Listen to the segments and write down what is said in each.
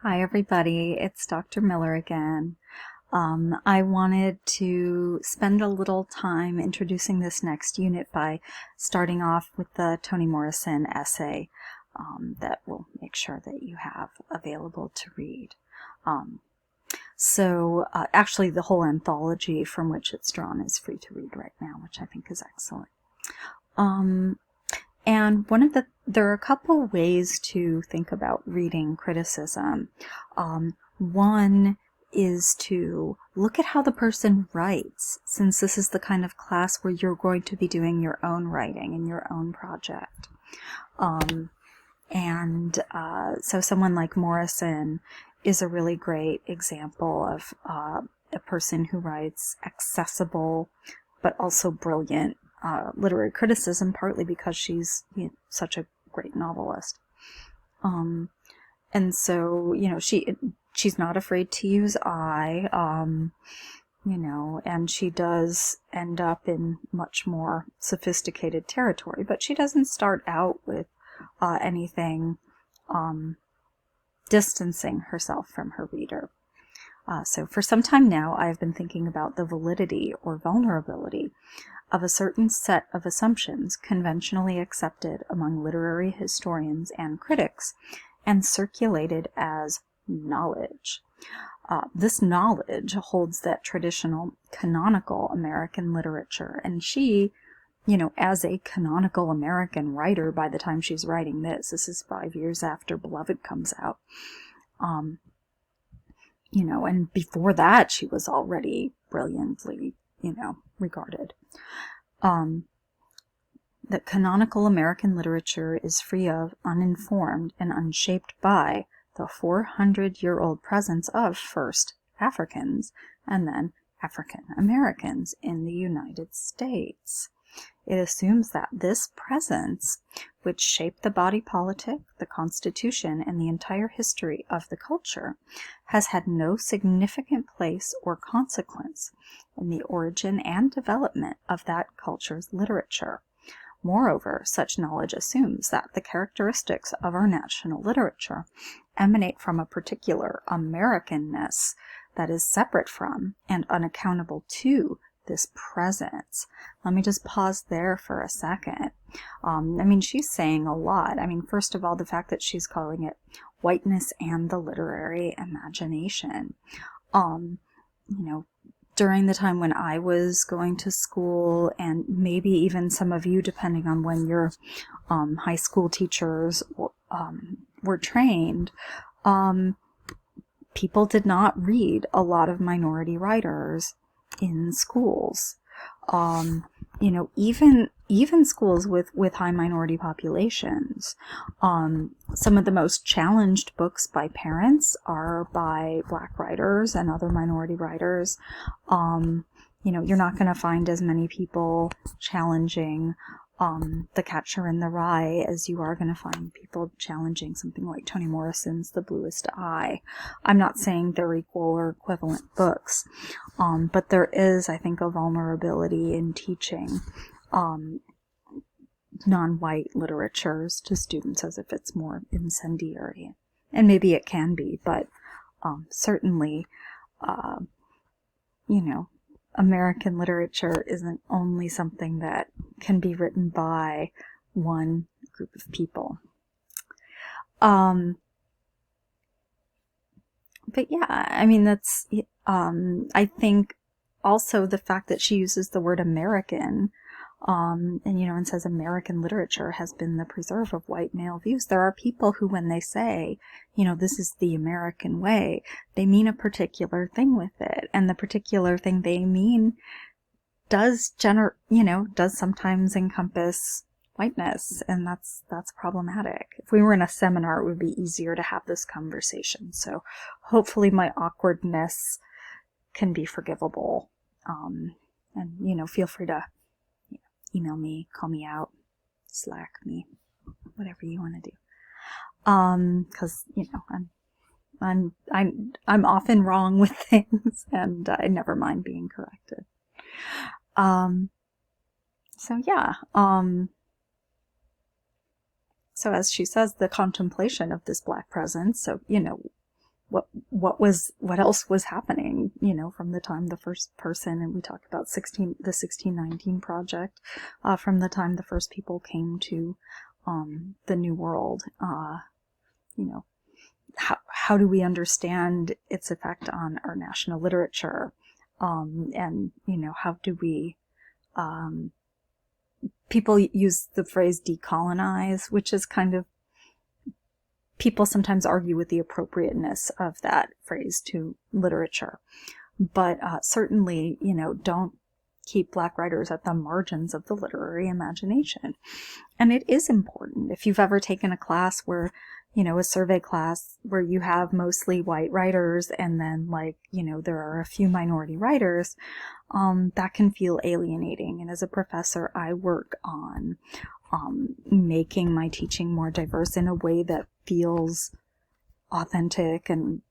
Hi everybody, it's Dr. Miller again. I wanted to spend a little time introducing this next unit by starting off with the Toni Morrison essay that we'll make sure that you have available to read. Actually the whole anthology from which it's drawn is free to read right now, which I think is excellent. And there are a couple ways to think about reading criticism. One is to look at how the person writes, since this is the kind of class where you're going to be doing your own writing and your own project. So someone like Morrison is a really great example of a person who writes accessible but also brilliant literary criticism, partly because she's such a great novelist. And so, she's not afraid to use I, and she does end up in much more sophisticated territory, but she doesn't start out with anything distancing herself from her reader. So for some time now, I've been thinking about the validity or vulnerability of a certain set of assumptions conventionally accepted among literary historians and critics and circulated as knowledge. This knowledge holds that traditional canonical American literature, and she, as a canonical American writer by the time she's writing this is 5 years after Beloved comes out, and before that she was already brilliantly, regarded. That canonical American literature is free of, uninformed, and unshaped by the 400-year-old presence of first Africans and then African Americans in the United States. It assumes that this presence, which shaped the body politic, the Constitution, and the entire history of the culture, has had no significant place or consequence in the origin and development of that culture's literature. Moreover, such knowledge assumes that the characteristics of our national literature emanate from a particular Americanness that is separate from and unaccountable to this presence. Let me just pause there for a second. She's saying a lot. First of all, the fact that she's calling it whiteness and the literary imagination. During the time when I was going to school, and maybe even some of you, depending on when your high school teachers were trained, people did not read a lot of minority writers in schools. Even schools with high minority populations. Some of the most challenged books by parents are by Black writers and other minority writers. You're not going to find as many people challenging The Catcher in the Rye as you are going to find people challenging something like Toni Morrison's The Bluest Eye. I'm not saying they're equal or equivalent books, but there is, I think, a vulnerability in teaching non-white literatures to students as if it's more incendiary. And maybe it can be, but certainly, American literature isn't only something that can be written by one group of people. But yeah, that's, I think also the fact that she uses the word American, and says American literature has been the preserve of white male views. There are people who, when they say, this is the American way, they mean a particular thing with it. And the particular thing they mean does sometimes encompass whiteness. And that's problematic. If we were in a seminar, it would be easier to have this conversation. So hopefully my awkwardness can be forgivable. And, feel free to email me, call me out, Slack me, whatever you want to do. 'Cause I'm often wrong with things, and I never mind being corrected. So as she says, the contemplation of this Black presence. So what else was happening, from the time the first person, and we talk about the 1619 project, from the time the first people came to the New World. How do we understand its effect on our national literature? And how do we, people use the phrase decolonize, which is kind of, people sometimes argue with the appropriateness of that phrase to literature. But certainly, don't keep Black writers at the margins of the literary imagination. And it is important. If you've ever taken a class where, a survey class where you have mostly white writers and then there are a few minority writers, that can feel alienating. And as a professor, I work on making my teaching more diverse in a way that feels authentic and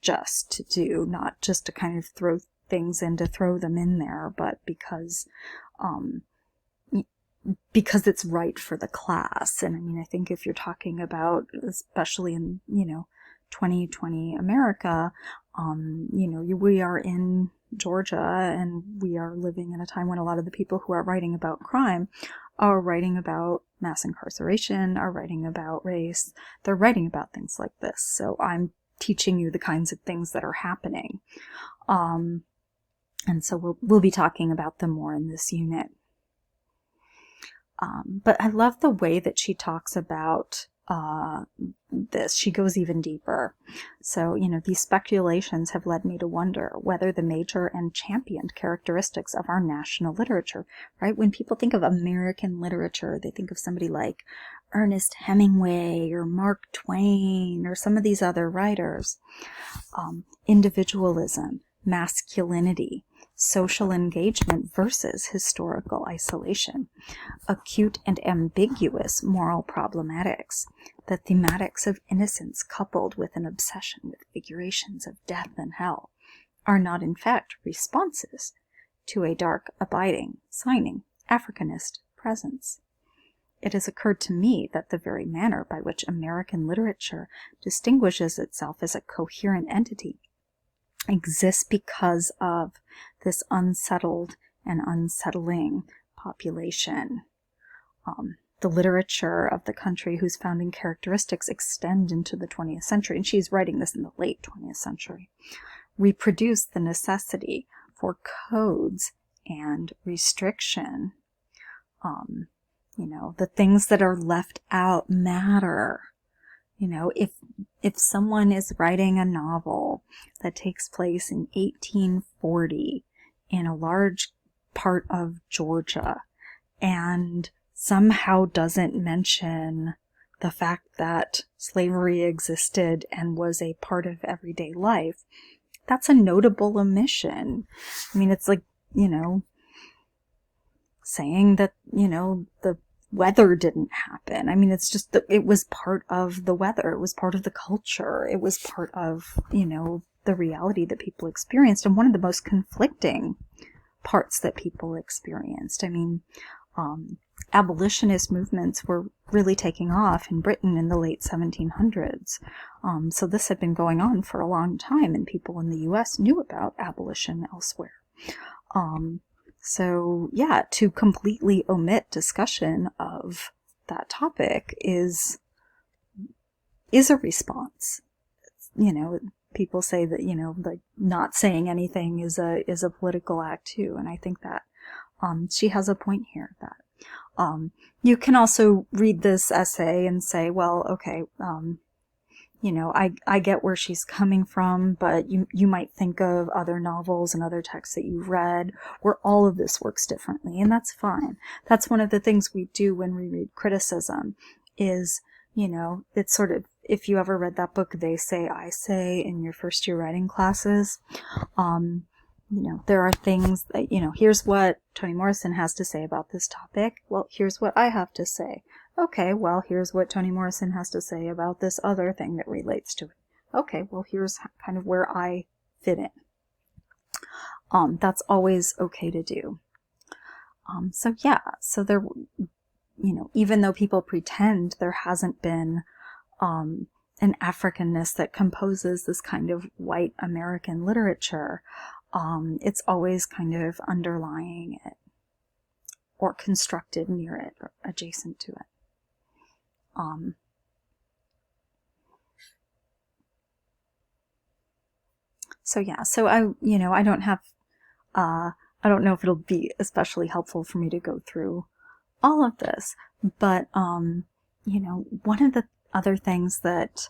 just to do, not just to kind of throw things in to throw them in there, but because it's right for the class. And I think if you're talking about, especially in 2020 America, we are in Georgia, and we are living in a time when a lot of the people who are writing about crime are writing about mass incarceration, are writing about race. They're writing about things like this. So I'm teaching you the kinds of things that are happening. And so we'll be talking about them more in this unit. But I love the way that she talks about this. She goes even deeper. So, these speculations have led me to wonder whether the major and championed characteristics of our national literature, right? When people think of American literature, they think of somebody like Ernest Hemingway or Mark Twain or some of these other writers. Individualism, masculinity, social engagement versus historical isolation, acute and ambiguous moral problematics, the thematics of innocence coupled with an obsession with figurations of death and hell, are not in fact responses to a dark, abiding, signing, Africanist presence. It has occurred to me that the very manner by which American literature distinguishes itself as a coherent entity exists because of this unsettled and unsettling population. The literature of the country whose founding characteristics extend into the 20th century, and she's writing this in the late 20th century, reproduce the necessity for codes and restriction. The things that are left out matter. If someone is writing a novel that takes place in 1840 in a large part of Georgia and somehow doesn't mention the fact that slavery existed and was a part of everyday life, that's a notable omission. It's like, saying that, the weather didn't happen. It's just that it was part of the weather. It was part of the culture. It was part of, the reality that people experienced, and one of the most conflicting parts that people experienced. Abolitionist movements were really taking off in Britain in the late 1700s. So this had been going on for a long time, and people in the U.S. knew about abolition elsewhere. So yeah, to completely omit discussion of that topic is a response. People say that, not saying anything is a political act too. And I think that, she has a point here that, you can also read this essay and say, well, okay, I get where she's coming from, but you might think of other novels and other texts that you've read where all of this works differently, and that's fine. That's one of the things we do when we read criticism is, it's sort of, if you ever read that book, They Say, I Say, in your first year writing classes, there are things that, here's what Toni Morrison has to say about this topic. Well, here's what I have to say. Okay, well, here's what Toni Morrison has to say about this other thing that relates to it. Okay, well, here's kind of where I fit in. That's always okay to do. So there, even though people pretend there hasn't been an Africanness that composes this kind of white American literature. It's always kind of underlying it, or constructed near it, or adjacent to it. So yeah, so I don't have, I don't know if it'll be especially helpful for me to go through all of this, but, one of the other things that,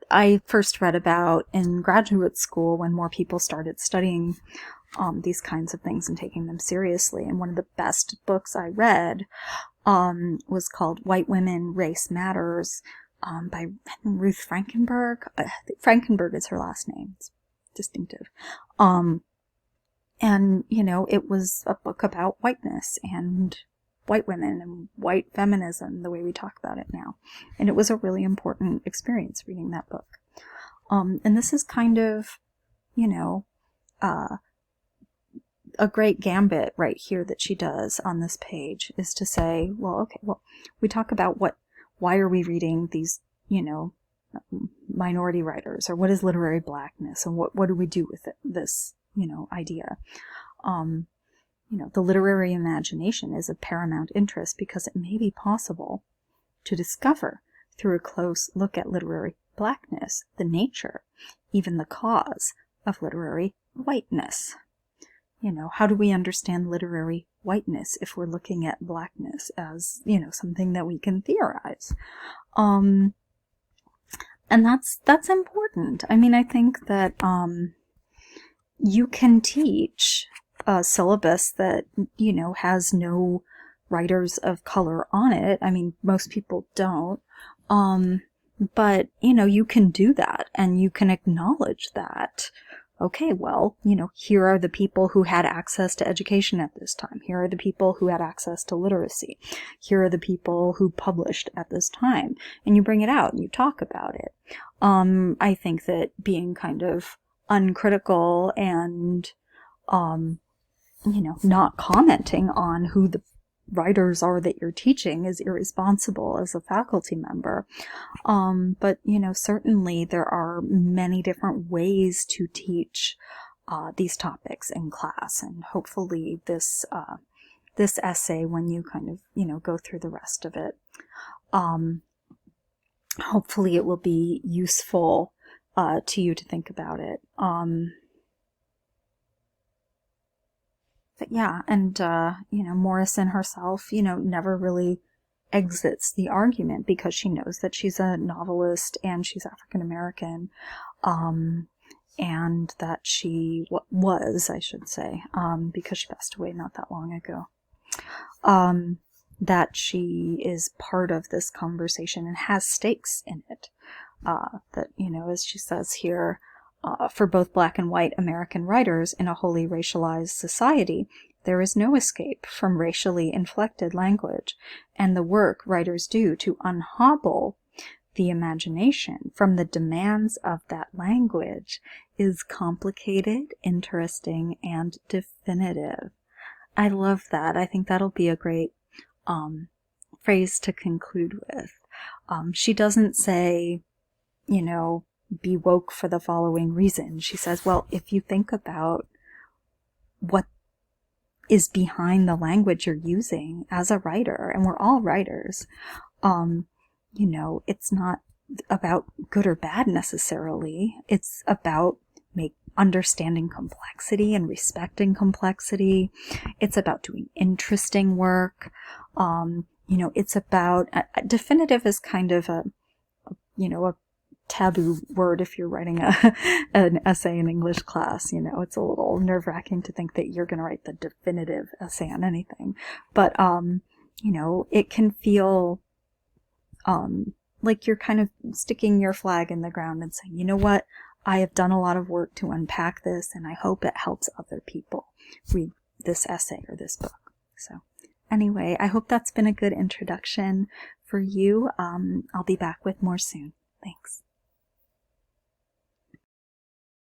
I first read about in graduate school when more people started studying these kinds of things and taking them seriously. And one of the best books I read was called White Women, Race Matters by Ruth Frankenberg. Frankenberg is her last name. It's distinctive. And, it was a book about whiteness and white women and white feminism, the way we talk about it now. And it was a really important experience reading that book. And this is kind of, a great gambit right here that she does on this page is to say, we talk about why are we reading these, minority writers, or what is literary blackness, and what do we do with this, idea. The literary imagination is of paramount interest because it may be possible to discover through a close look at literary blackness the nature, even the cause, of literary whiteness. How do we understand literary whiteness if we're looking at blackness as, something that we can theorize? And that's important. I mean, I think that you can teach a syllabus that, has no writers of color on it. I mean, most people don't. But, you can do that, and you can acknowledge that. Okay, well, here are the people who had access to education at this time. Here are the people who had access to literacy. Here are the people who published at this time. And you bring it out and you talk about it. I think that being kind of uncritical and, not commenting on who the writers are that you're teaching is irresponsible as a faculty member. But, certainly there are many different ways to teach these topics in class. And hopefully this essay, when you kind of, go through the rest of it, hopefully it will be useful to you to think about it. But yeah, and, Morrison herself, never really exits the argument because she knows that she's a novelist and she's African American, and that she was, I should say, because she passed away not that long ago, that she is part of this conversation and has stakes in it, that, as she says here, for both black and white American writers in a wholly racialized society, there is no escape from racially inflected language, and the work writers do to unhobble the imagination from the demands of that language is complicated, interesting, and definitive. I love that. I think that'll be a great phrase to conclude with. She doesn't say, be woke for the following reason. She says, well, if you think about what is behind the language you're using as a writer, and we're all writers, it's not about good or bad necessarily. It's about understanding complexity and respecting complexity. It's about doing interesting work. It's about, definitive is kind of a taboo word if you're writing an essay in English class. It's a little nerve-wracking to think that you're going to write the definitive essay on anything. But, it can feel like you're kind of sticking your flag in the ground and saying, you know what, I have done a lot of work to unpack this, and I hope it helps other people read this essay or this book. So anyway, I hope that's been a good introduction for you. I'll be back with more soon.